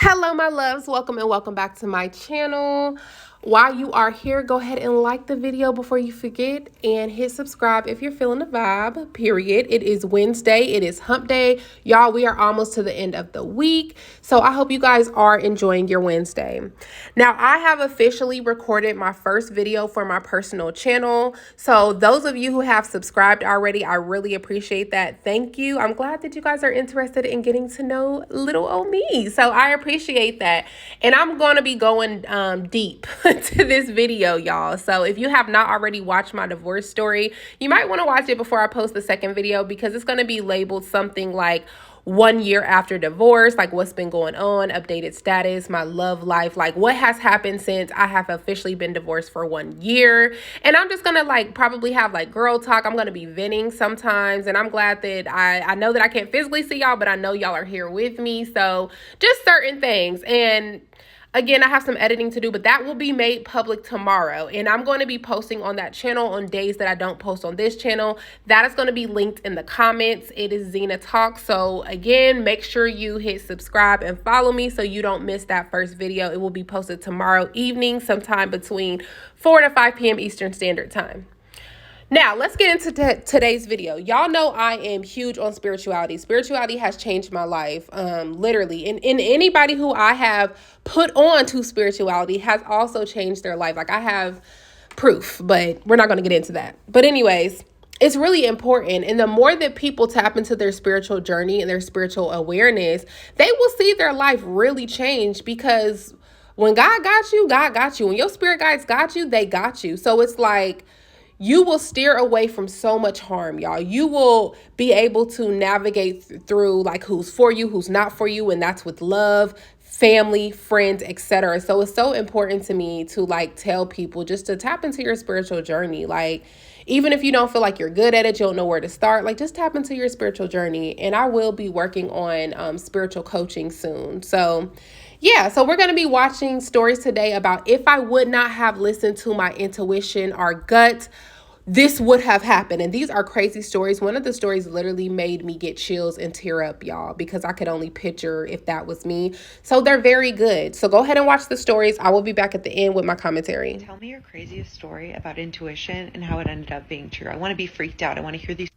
Hello my loves, welcome and welcome back to my channel. While you are here, go ahead and like the video before you forget and hit subscribe if you're feeling the vibe, period. It is Wednesday, it is hump day. Y'all, we are almost to the end of the week, so I hope you guys are enjoying your Wednesday. Now, I have officially recorded my first video for my personal channel, so those of you who have subscribed already, I really appreciate that. Thank you. I'm glad that you guys are interested in getting to know little old me, so I appreciate that. And I'm going to be going deep to this video, y'all. So if you have not already watched my divorce story, you might want to watch it before I post the second video, because it's going to be labeled something like 1 year after divorce, like what's been going on, updated status, my love life, like what has happened since I have officially been divorced for 1 year. And I'm just gonna like probably have like girl talk. I'm gonna be venting sometimes, and I'm glad that I know that I can't physically see y'all, but I know y'all are here with me. So just certain things. And again, I have some editing to do, but that will be made public tomorrow. And I'm going to be posting on that channel on days that I don't post on this channel. That is going to be linked in the comments. It is Zenah Talk. So again, make sure you hit subscribe and follow me so you don't miss that first video. It will be posted tomorrow evening, sometime between 4 to 5 p.m. Eastern Standard Time. Now, let's get into today's video. Y'all know I am huge on spirituality. Spirituality has changed my life, literally. And anybody who I have put on to spirituality has also changed their life. Like, I have proof, but we're not going to get into that. But anyways, it's really important. And the more that people tap into their spiritual journey and their spiritual awareness, they will see their life really change, because when God got you, God got you. When your spirit guides got you, they got you. So it's like, you will steer away from so much harm, y'all. You will be able to navigate through like who's for you, who's not for you, and that's with love, family, friends, etc. So it's so important to me to like tell people just to tap into your spiritual journey. Like, even if you don't feel like you're good at it, you don't know where to start, like just tap into your spiritual journey. And I will be working on spiritual coaching soon. So yeah, so we're going to be watching stories today about if I would not have listened to my intuition or gut, this would have happened. And these are crazy stories. One of the stories literally made me get chills and tear up, y'all, because I could only picture if that was me. So they're very good. So go ahead and watch the stories. I will be back at the end with my commentary. Tell me your craziest story about intuition and how it ended up being true. I want to be freaked out. I want to hear these.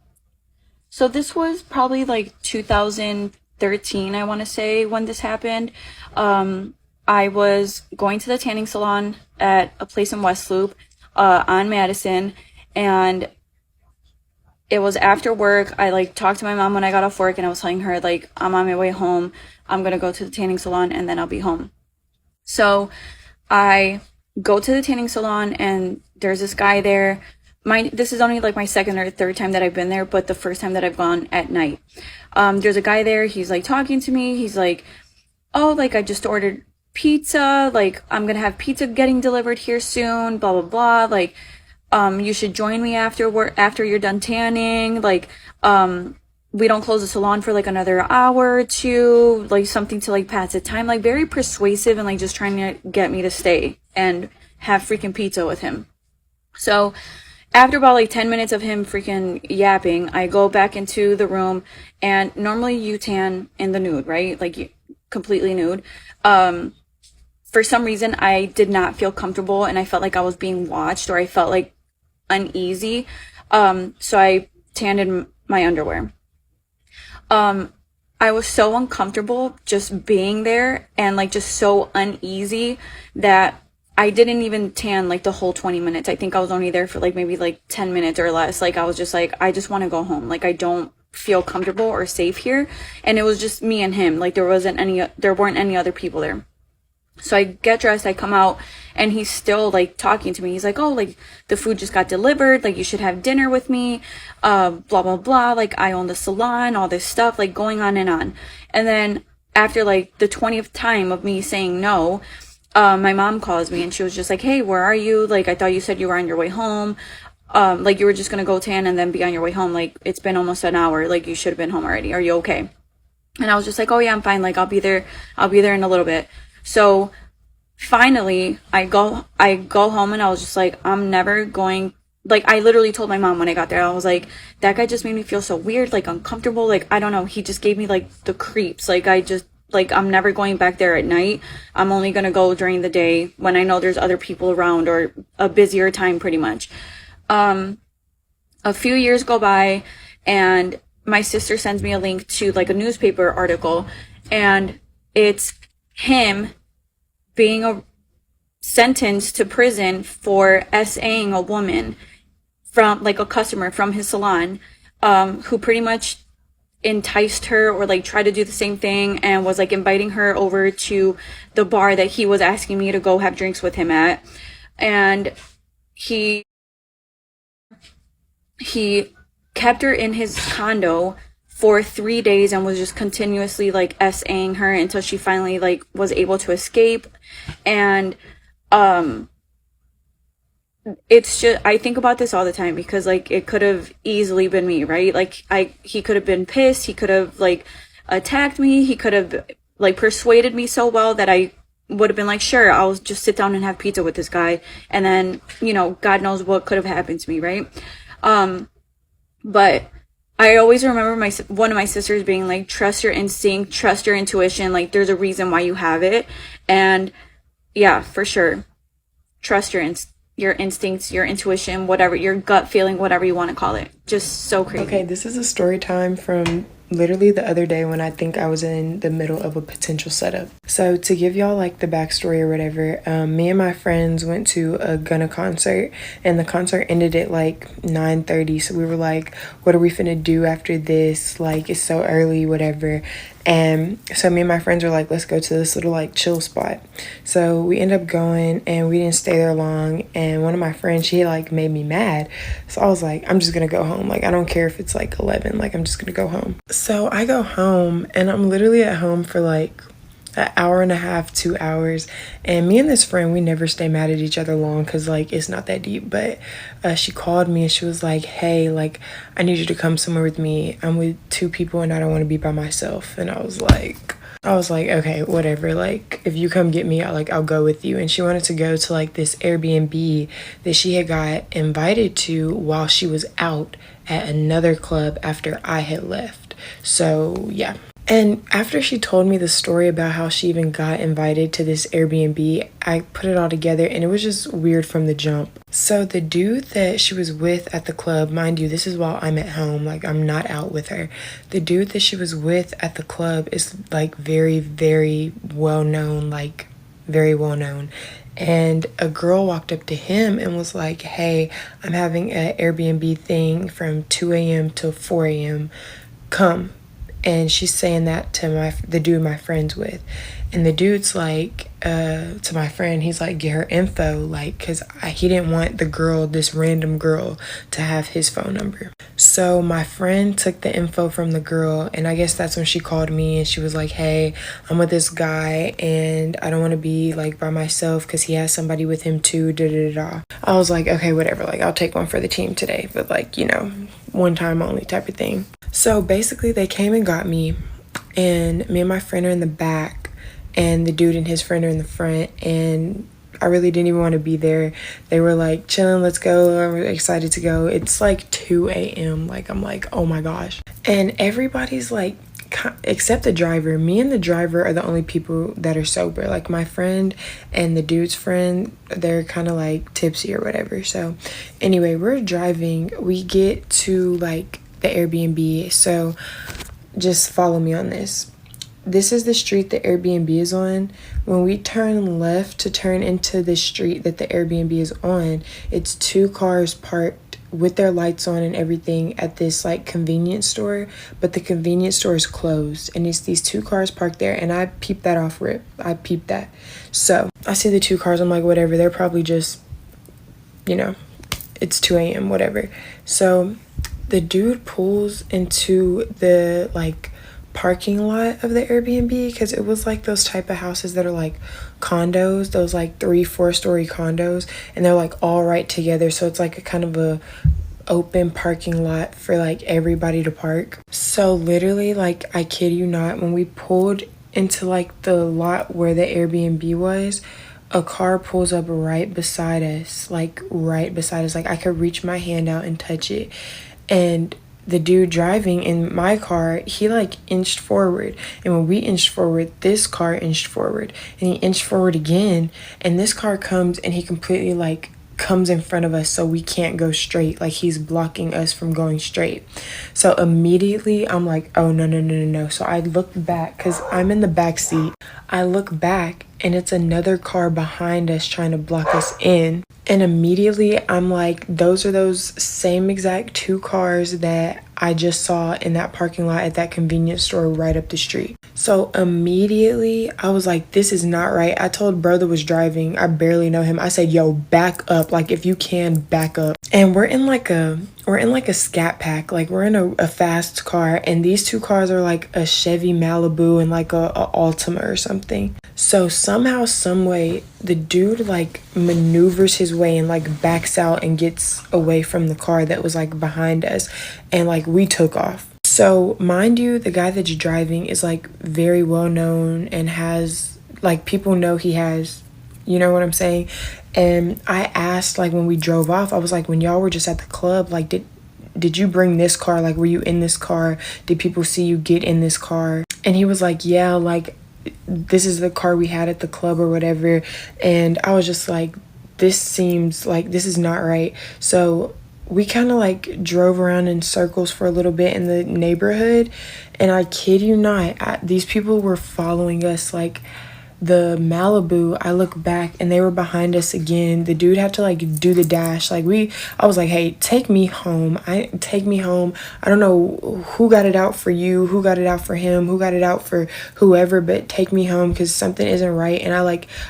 So this was probably like 2013, I want to say, when this happened. I was going to the tanning salon at a place in West Loop on Madison, and it was after work. I like talked to my mom when I got off work, and I was telling her like, I'm on my way home. I'm going to go to the tanning salon and then I'll be home. So I go to the tanning salon, and there's this guy there. This is only like my second or third time that I've been there, but the first time that I've gone at night. There's a guy there. He's like talking to me. He's like, oh, like I just ordered pizza. Like I'm going to have pizza getting delivered here soon, blah, blah, blah. Like, you should join me after you're done tanning. Like, we don't close the salon for like another hour or two, like something to like pass the time, like very persuasive and like just trying to get me to stay and have freaking pizza with him. So after about like 10 minutes of him freaking yapping, I go back into the room, and normally you tan in the nude, right? Like completely nude. For some reason I did not feel comfortable, and I felt like I was being watched, or I felt like uneasy. So I tanned in my underwear. I was so uncomfortable just being there, and like just so uneasy that I didn't even tan like the whole 20 minutes. I think I was only there for like maybe like 10 minutes or less. Like I was just like, I just want to go home. Like I don't feel comfortable or safe here. And it was just me and him. Like there weren't any other people there. So I get dressed, I come out, and he's still like talking to me. He's like, oh, like the food just got delivered. Like you should have dinner with me. Blah, blah, blah. Like I own the salon, all this stuff, like going on and on. And then after like the 20th time of me saying no, my mom calls me, and she was just like, hey, where are you? Like, I thought you said you were on your way home. Like you were just going to go tan and then be on your way home. Like it's been almost an hour. Like you should have been home already. Are you okay? And I was just like, oh yeah, I'm fine. Like I'll be there in a little bit. So finally I go home, and I was just like, I'm never going, like I literally told my mom when I got there, I was like, that guy just made me feel so weird, like uncomfortable. Like, I don't know. He just gave me like the creeps. Like I just like, I'm never going back there at night. I'm only going to go during the day when I know there's other people around, or a busier time, pretty much. A few years go by, and my sister sends me a link to like a newspaper article, and it's him being sentenced to prison for SAing a woman from, like, a customer from his salon, who pretty much enticed her, or like tried to do the same thing, and was like inviting her over to the bar that he was asking me to go have drinks with him at. And he kept her in his condo for 3 days and was just continuously like SAing her until she finally like was able to escape. And it's just, I think about this all the time, because like it could have easily been me, right? Like he could have been pissed, he could have like attacked me, he could have like persuaded me so well that I would have been like, sure, I'll just sit down and have pizza with this guy, and then, you know, God knows what could have happened to me, right? But I always remember one of my sisters being like, trust your instinct, trust your intuition, like there's a reason why you have it. And yeah, for sure, trust your instincts, your intuition, whatever, your gut feeling, whatever you want to call it. Just so crazy. Okay, this is a story time from literally the other day when I think I was in the middle of a potential setup. So to give y'all like the backstory or whatever, me and my friends went to a Gunna concert, and the concert ended at like 9:30. So we were like, what are we finna do after this? Like, it's so early, whatever. And so me and my friends were like, let's go to this little like chill spot. So we ended up going, and we didn't stay there long. And one of my friends, she like made me mad. So I was like, I'm just gonna go home. Like, I don't care if it's like 11, like I'm just gonna go home. So I go home, and I'm literally at home for like an hour and a half, 2 hours. And me and this friend, we never stay mad at each other long, because like it's not that deep. But she called me and she was like, hey, like I need you to come somewhere with me. I'm with 2 people and I don't want to be by myself. And I was like, okay, whatever, like if you come get me, I'll go with you. And she wanted to go to like this Airbnb that she had got invited to while she was out at another club after I had left. So yeah. And after she told me the story about how she even got invited to this Airbnb, I put it all together, and it was just weird from the jump. So the dude that she was with at the club, mind you, this is while I'm at home, like I'm not out with her. The dude that she was with at the club is like very, very well known, like very well known. And a girl walked up to him and was like, hey, I'm having an Airbnb thing from 2 a.m. till 4 a.m. Come. And she's saying that to the dude my friend's with. And the dude's like, to my friend, he's like, get her info, like, because he didn't want the girl, this random girl, to have his phone number. So my friend took the info from the girl, and I guess that's when she called me, and she was like, hey, I'm with this guy, and I don't want to be, like, by myself, because he has somebody with him, too, da-da-da-da. I was like, okay, whatever, like, I'll take one for the team today, but, like, you know, one time only type of thing. So basically they came and got me, and me and my friend are in the back, and the dude and his friend are in the front, and I really didn't even want to be there. They were like, chilling, let's go, I'm really excited to go. It's like 2 a.m. like I'm like, oh my gosh. And everybody's like, except the driver. Me and the driver are the only people that are sober. Like my friend and the dude's friend, they're kind of like tipsy or whatever. So anyway, we're driving, we get to like the Airbnb. So just follow me on this. This is the street the Airbnb is on. When we turn left to turn into the street that the Airbnb is on, it's 2 cars parked with their lights on and everything at this like convenience store, but the convenience store is closed, and it's these 2 cars parked there. And I peeped that off rip. I peeped that. So I see the 2 cars, I'm like, whatever, they're probably just, you know, it's 2 a.m. whatever. So the dude pulls into the like parking lot of the Airbnb, because it was like those type of houses that are like condos, those like 3-4 story condos, and they're like all right together. So it's like a kind of a open parking lot for like everybody to park. So literally, like, I kid you not, when we pulled into like the lot where the Airbnb was, a car pulls up right beside us, like right beside us. Like I could reach my hand out and touch it. And the dude driving in my car, he like inched forward. And when we inched forward, this car inched forward. And he inched forward again. And this car comes and he completely like comes in front of us so we can't go straight. Like he's blocking us from going straight. So immediately I'm like, oh no, no, no, no, no. So I look back because I'm in the back seat. I look back and it's another car behind us trying to block us in. And immediately I'm like, those are those same exact two cars that I just saw in that parking lot at that convenience store right up the street. So immediately I was like, this is not right. I told bro that was driving, I barely know him, I said, yo, back up. Like if you can, back up. And we're in like a scat pack. Like we're in a fast car, and these two cars are like a Chevy Malibu and like a Altima or something. So somehow, some way, the dude like maneuvers his way and like backs out and gets away from the car that was like behind us, and like we took off. So mind you, the guy that's driving is like very well known and has like, people know he has, you know what I'm saying? And I asked, like when we drove off, I was like, when y'all were just at the club, like did you bring this car? Like were you in this car? Did people see you get in this car? And he was like, yeah, like this is the car we had at the club or whatever. And I was just like, this seems like this is not right. So we kind of like drove around in circles for a little bit in the neighborhood, and I kid you not, these people were following us. Like the Malibu, I look back and they were behind us again. The dude had to like do the dash. Like I was like, hey, take me home. Take me home. I don't know who got it out for you, who got it out for him, who got it out for whoever, but take me home because something isn't right. And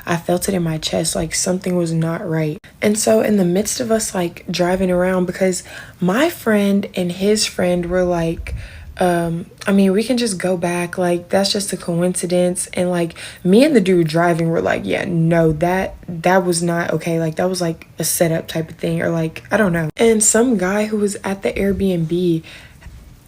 I felt it in my chest, like something was not right. And so in the midst of us like driving around, because my friend and his friend were like, I mean, we can just go back, like that's just a coincidence. And like me and the dude driving were like, yeah, no, that was not okay. Like that was like a setup type of thing, or like I don't know. And some guy who was at the Airbnb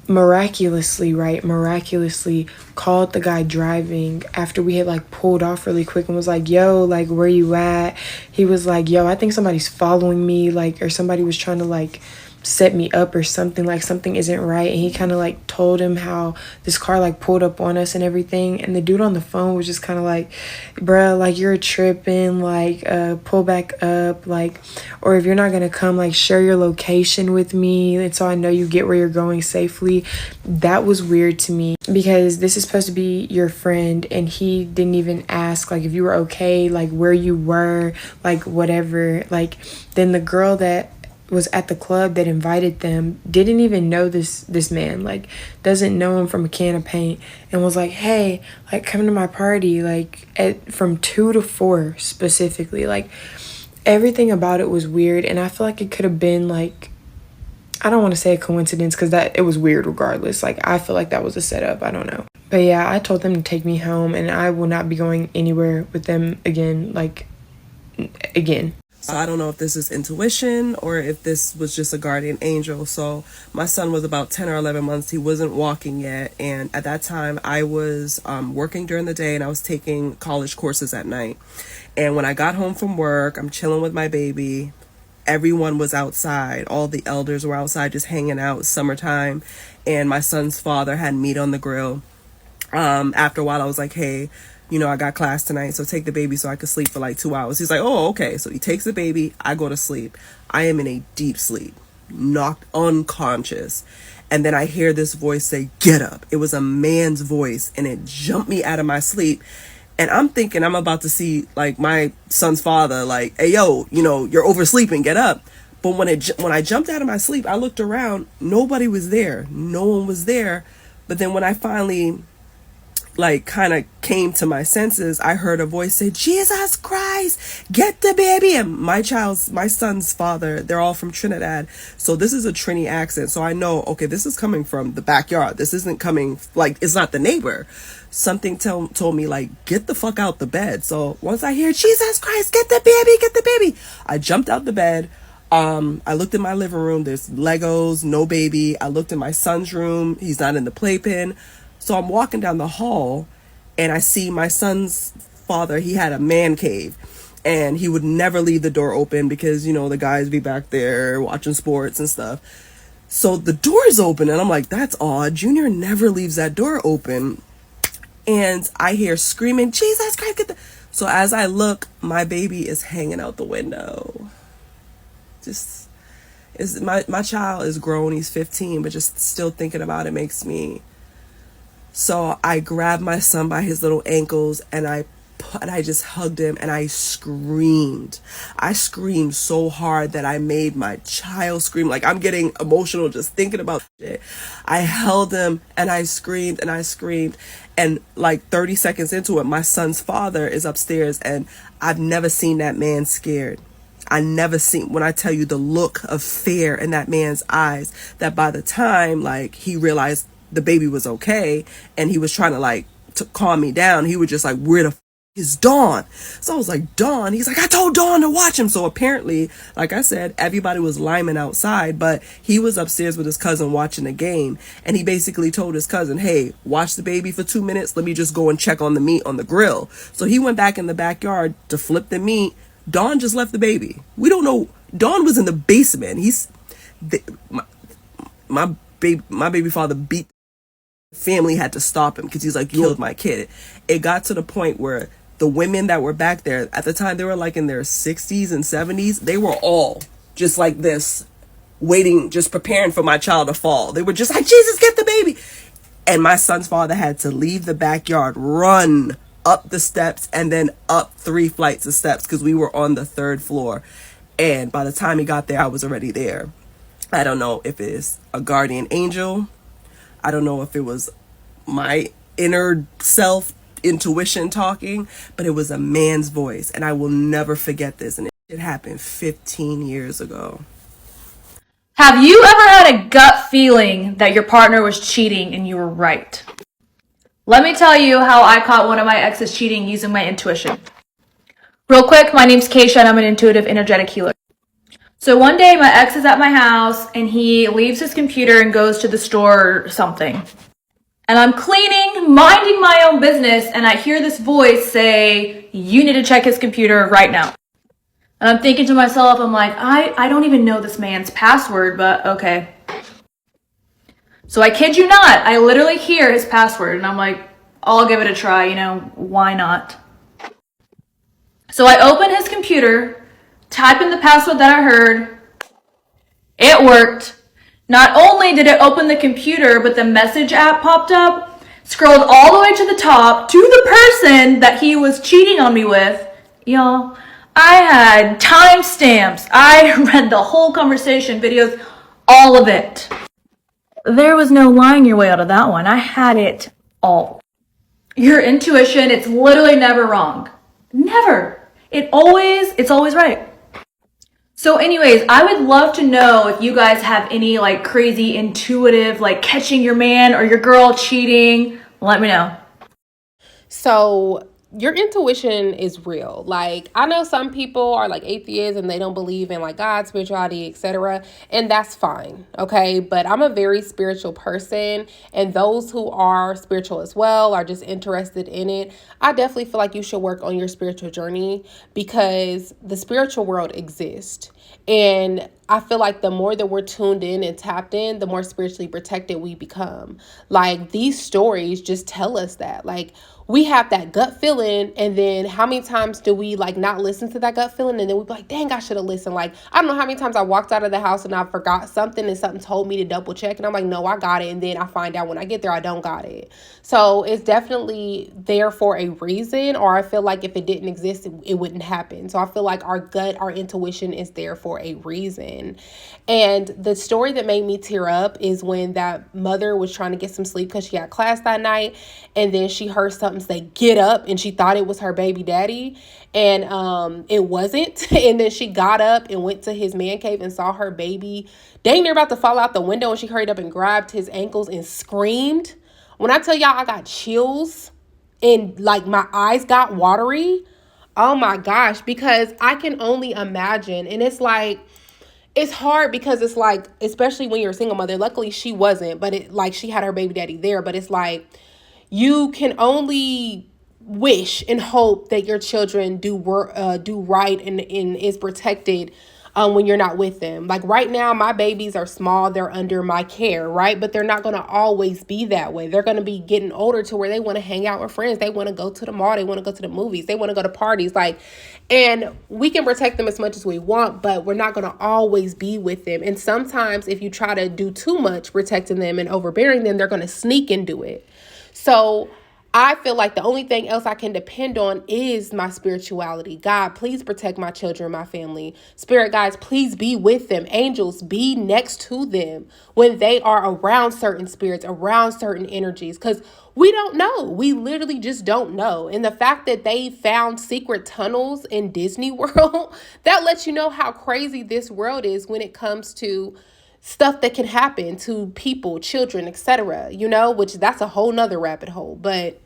miraculously called the guy driving after we had like pulled off really quick and was like, yo, like where you at? He was like, yo, I think somebody's following me, like, or somebody was trying to like set me up or something, like something isn't right. And he kind of like told him how this car like pulled up on us and everything. And the dude on the phone was just kind of like, bruh, like you're tripping, like pull back up, like, or if you're not gonna come, like share your location with me and so I know you get where you're going safely. That was weird to me because this is supposed to be your friend and he didn't even ask like if you were okay, like where you were, like whatever. Like then the girl that was at the club that invited them didn't even know this man, like doesn't know him from a can of paint, and was like, hey, like come to my party, like from 2 to 4 specifically. Like everything about it was weird, and I feel like it could have been like, I don't want to say a coincidence because that it was weird regardless. Like I feel like that was a setup, I don't know. But yeah, I told them to take me home and I will not be going anywhere with them again, like again. So I don't know if this is intuition or if this was just a guardian angel. So my son was about 10 or 11 months. He wasn't walking yet. And at that time I was working during the day and I was taking college courses at night. And when I got home from work, I'm chilling with my baby. Everyone was outside. All the elders were outside just hanging out. It was summertime. And my son's father had meat on the grill. After a while I was like, hey, you know, I got class tonight, so take the baby so I could sleep for like 2 hours. He's like, oh, okay. So he takes the baby. I go to sleep. I am in a deep sleep, knocked unconscious. And then I hear this voice say, get up. It was a man's voice and it jumped me out of my sleep. And I'm thinking I'm about to see like my son's father, like, hey, yo, you know, you're oversleeping, get up. But when I jumped out of my sleep, I looked around. Nobody was there. No one was there. But then when I finally like kind of came to my senses, I heard a voice say, Jesus Christ, get the baby. And my son's father, they're all from Trinidad, so this is a Trini accent, so I know, okay, this is coming from the backyard. This isn't coming, like, it's not the neighbor. Something told me like, get the fuck out the bed. So once I hear Jesus Christ, get the baby, I jumped out the bed. I looked in my living room, there's Legos, no baby. I looked in my son's room, he's not in the playpen. So I'm walking down the hall and I see my son's father. He had a man cave and he would never leave the door open because, you know, the guys be back there watching sports and stuff. So the door's open, and I'm like, that's odd. Junior never leaves that door open. And I hear screaming, Jesus Christ, get the... So as I look, my baby is hanging out the window. Just, is my child is grown, he's 15, but just still thinking about it makes me... So I grabbed my son by his little ankles, and I just hugged him, and I screamed. I screamed so hard that I made my child scream. Like, I'm getting emotional just thinking about it. I held him, and I screamed, and I screamed. And like 30 seconds into it, my son's father is upstairs, and I've never seen that man scared. I never seen, when I tell you the look of fear in that man's eyes, that by the time like he realized the baby was okay and he was trying to like to calm me down, he was just like, where the f is Dawn? So I was like, Dawn? He's like, I told Dawn to watch him. So apparently, like I said, everybody was liming outside, but he was upstairs with his cousin watching the game, and he basically told his cousin, hey, watch the baby for 2 minutes, let me just go and check on the meat on the grill. So he went back in the backyard to flip the meat. Dawn just left the baby. We don't know. Dawn was in the basement. My baby father beat. Family had to stop him because he's like, you killed my kid. It got to the point where the women that were back there at the time, they were like in their 60s and 70s. They were all just like this, waiting, just preparing for my child to fall. They were just like, Jesus, get the baby. And my son's father had to leave the backyard, run up the steps, and then up 3 flights of steps because we were on the 3rd floor. And by the time he got there, I was already there. I don't know if it's a guardian angel. I don't know if it was my inner self intuition talking, but it was a man's voice, and I will never forget this. And it happened 15 years ago. Have you ever had a gut feeling that your partner was cheating and you were right? Let me tell you how I caught one of my exes cheating using my intuition. Real quick, my name's Keisha, and I'm an intuitive energetic healer. So one day my ex is at my house and he leaves his computer and goes to the store or something. And I'm cleaning, minding my own business, and I hear this voice say, you need to check his computer right now. And I'm thinking to myself, I'm like, I don't even know this man's password, but okay. So I kid you not, I literally hear his password and I'm like, I'll give it a try, why not? So I open his computer, type in the password that I heard. It worked. Not only did it open the computer, but the message app popped up, scrolled all the way to the top to the person that he was cheating on me with. Y'all, I had timestamps. I read the whole conversation, videos, all of it. There was no lying your way out of that one. I had it all. Your intuition, it's literally never wrong. Never. It's always right. So anyways, I would love to know if you guys have any like crazy intuitive, like catching your man or your girl cheating. Let me know. So your intuition is real. Like, I know some people are like atheists and they don't believe in like God, spirituality, etc. And that's fine, okay? But I'm a very spiritual person, and those who are spiritual as well are just interested in it. I definitely feel like you should work on your spiritual journey because the spiritual world exists. And I feel like the more that we're tuned in and tapped in, the more spiritually protected we become. Like, these stories just tell us that. Like, we have that gut feeling, and then how many times do we like not listen to that gut feeling, and then we be like, dang, I should have listened. Like, I don't know how many times I walked out of the house and I forgot something and something told me to double check, and I'm like, no, I got it. And then I find out when I get there I don't got it. So it's definitely there for a reason, or I feel like if it didn't exist, it wouldn't happen. So I feel like our gut, our intuition is there for a reason. And the story that made me tear up is when that mother was trying to get some sleep because she had class that night, and then she heard something say get up, and she thought it was her baby daddy, and it wasn't. And then she got up and went to his man cave and saw her baby dang near about to fall out the window, and she hurried up and grabbed his ankles and screamed. When I tell y'all I got chills and like my eyes got watery, oh my gosh, because I can only imagine. And it's like, it's hard because it's like, especially when you're a single mother, luckily she wasn't, but it like she had her baby daddy there, but it's like you can only wish and hope that your children do right and is protected when you're not with them. Like right now, my babies are small, they're under my care, right? But they're not going to always be that way. They're going to be getting older to where they want to hang out with friends. They want to go to the mall. They want to go to the movies. They want to go to parties. Like, and we can protect them as much as we want, but we're not going to always be with them. And sometimes if you try to do too much protecting them and overbearing them, they're going to sneak and do it. So I feel like the only thing else I can depend on is my spirituality. God, please protect my children, my family. Spirit guides, please be with them. Angels, be next to them when they are around certain spirits, around certain energies, because we don't know. We literally just don't know. And the fact that they found secret tunnels in Disney World, that lets you know how crazy this world is when it comes to stuff that can happen to people, children, etc., which that's a whole nother rabbit hole. But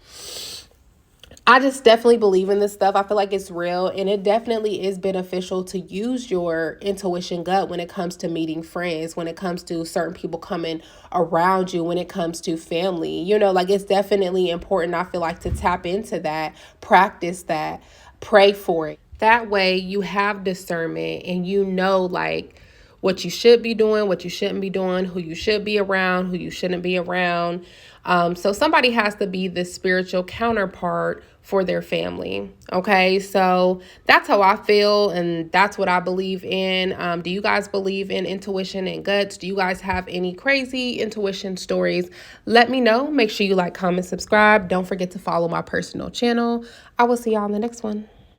I just definitely believe in this stuff. I feel like it's real, and it definitely is beneficial to use your intuition gut when it comes to meeting friends, when it comes to certain people coming around you, when it comes to family. Like it's definitely important, I feel like, to tap into that, practice that, pray for it. That way you have discernment and like what you should be doing, what you shouldn't be doing, who you should be around, who you shouldn't be around. So somebody has to be the spiritual counterpart for their family. Okay, so that's how I feel, and that's what I believe in. Do you guys believe in intuition and guts? Do you guys have any crazy intuition stories? Let me know. Make sure you like, comment, subscribe. Don't forget to follow my personal channel. I will see y'all in the next one.